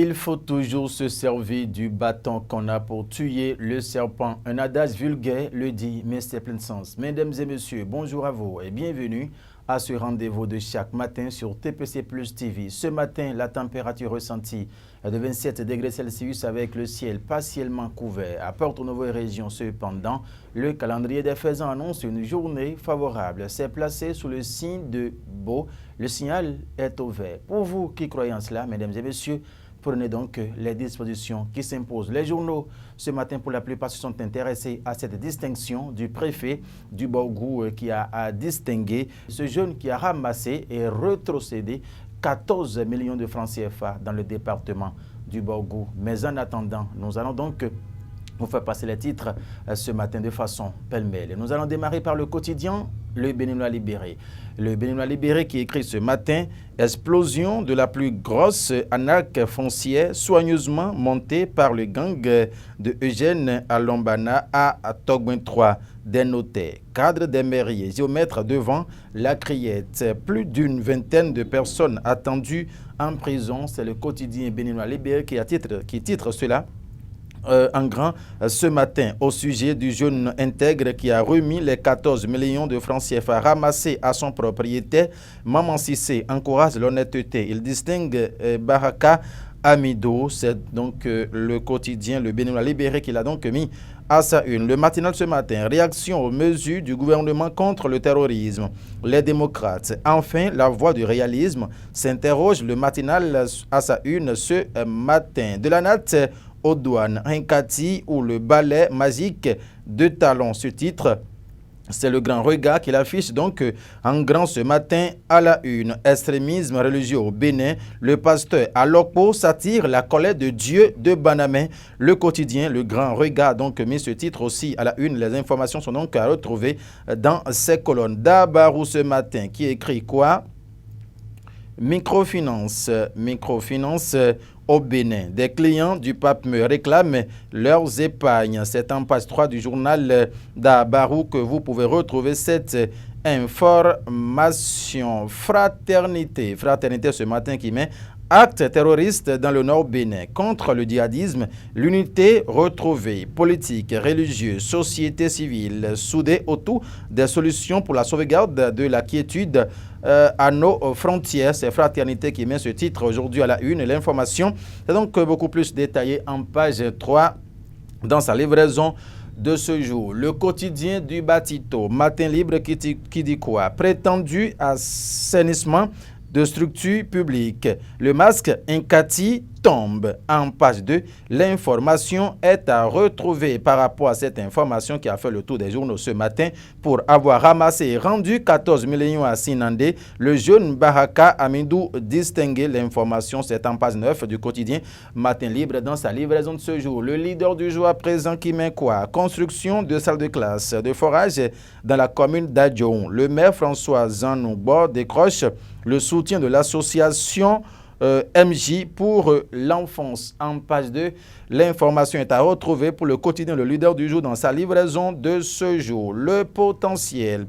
Il faut toujours se servir du bâton qu'on a pour tuer le serpent. Un adage vulgaire le dit, mais c'est plein de sens. Mesdames et messieurs, bonjour à vous et bienvenue à ce rendez-vous de chaque matin sur TPC Plus TV. Ce matin, la température ressentie est de 27 degrés Celsius avec le ciel partiellement couvert. À Porto-Novo et région, cependant, le calendrier des faisans annonce une journée favorable. C'est placé sous le signe de Beau. Le signal est au vert. Pour vous qui croyez en cela, mesdames et messieurs, prenez donc les dispositions qui s'imposent. Les journaux, ce matin, pour la plupart, se sont intéressés à cette distinction du préfet du Borgou qui a distingué ce jeune qui a ramassé et retrocédé 14 millions de francs CFA dans le département du Borgou. Mais en attendant, nous allons donc vous faire passer les titres ce matin de façon pêle-mêle. Nous allons démarrer par le quotidien Le Béninois libéré. Le Béninois libéré qui écrit ce matin « Explosion de la plus grosse arnaque foncière soigneusement montée par le gang de Eugène Alombana à Togouin 3. Des notaires, cadres des mairies, géomètres devant la criette. Plus d'une vingtaine de personnes attendues en prison. » C'est le quotidien Béninois libéré qui titre cela en grand ce matin au sujet du jeune intègre qui a remis les 14 millions de francs CFA ramassés à son propriétaire. Maman Cissé encourage l'honnêteté. Il distingue Baraka Amido. C'est donc le quotidien Le Béninois libéré qui l'a donc mis à sa une. Le matinal ce matin, réaction aux mesures du gouvernement contre le terrorisme. Les démocrates, enfin la voie du réalisme, s'interroge le matinal à sa une ce matin. De la natte aux douanes, Rinkati ou le balai magique de talons. Ce titre, c'est le grand regard qu'il affiche donc en grand ce matin à la une. Extrémisme religieux au Bénin, le pasteur Alokpo s'attire la colère de Dieu de Banamé. Le quotidien, le grand regard donc met ce titre aussi à la une. Les informations sont donc à retrouver dans ces colonnes. Dabarou ce matin qui écrit quoi? Microfinance au Bénin. Des clients du pape me réclament leurs épargnes. C'est en page 3 du journal d'Abarou que vous pouvez retrouver cette information. Fraternité ce matin qui met acte terroriste dans le nord Bénin. Contre le djihadisme, l'unité retrouvée. Politique, religieuse, société civile, soudée autour des solutions pour la sauvegarde de la quiétude à nos frontières. C'est Fraternité qui met ce titre aujourd'hui à la une. L'information est donc beaucoup plus détaillée en page 3 dans sa livraison de ce jour. Le quotidien du Batito, Matin Libre qui dit quoi? Prétendu assainissement de structures publiques. Le masque Inkati tombe. En page 2, l'information est à retrouver par rapport à cette information qui a fait le tour des journaux ce matin pour avoir ramassé et rendu 14 millions à Sinandé. Le jeune Baraka Amidou distingué. L'information, c'est en page 9 du quotidien Matin Libre dans sa livraison de ce jour. Le leader du jour à présent qui met quoi? Construction de salles de classe, de forage dans la commune d'Adjon. Le maire François Zanoubo décroche le soutien de l'association MJ pour l'enfance. En page 2, l'information est à retrouver pour le quotidien Le Leader du jour dans sa livraison de ce jour. Le potentiel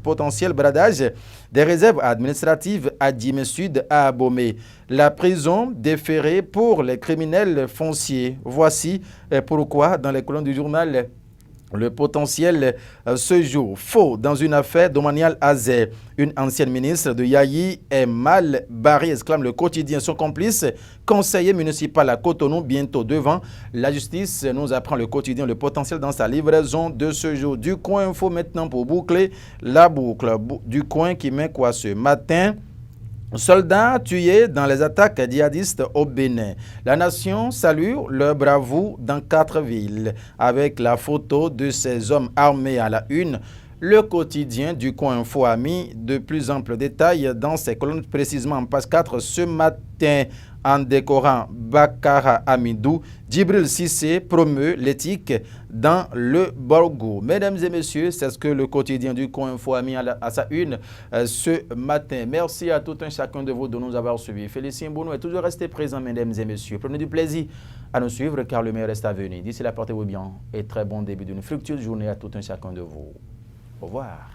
bradage des réserves administratives à Djimé Sud à Abomey. La prison déférée pour les criminels fonciers. Voici pourquoi dans les colonnes du journal Le Potentiel ce jour. Faux dans une affaire domaniale Azé. Une ancienne ministre de Yayi est mal barrée, exclame le quotidien. Son complice, conseiller municipal à Cotonou, bientôt devant la justice, nous apprend le quotidien Le Potentiel dans sa livraison de ce jour. Du Coin Info maintenant pour boucler la boucle. Du Coin qui met quoi ce matin? Soldats tués dans les attaques djihadistes au Bénin. La nation salue leur bravoure dans 4 villes. Avec la photo de ces hommes armés à la une, le quotidien du Coin Info a mis de plus amples détails dans ses colonnes, précisément en page 4 ce matin. En décorant Bakara Amidou, Djibril Cissé promeut l'éthique dans le Borgou. Mesdames et messieurs, c'est ce que le quotidien du Coin Info a mis à sa une ce matin. Merci à tout un chacun de vous de nous avoir suivis. Félicien Bounou est toujours resté présent, mesdames et messieurs. Prenez du plaisir à nous suivre car le meilleur reste à venir. D'ici là, portez-vous bien et très bon début d'une fructueuse journée à tout un chacun de vous. Au revoir.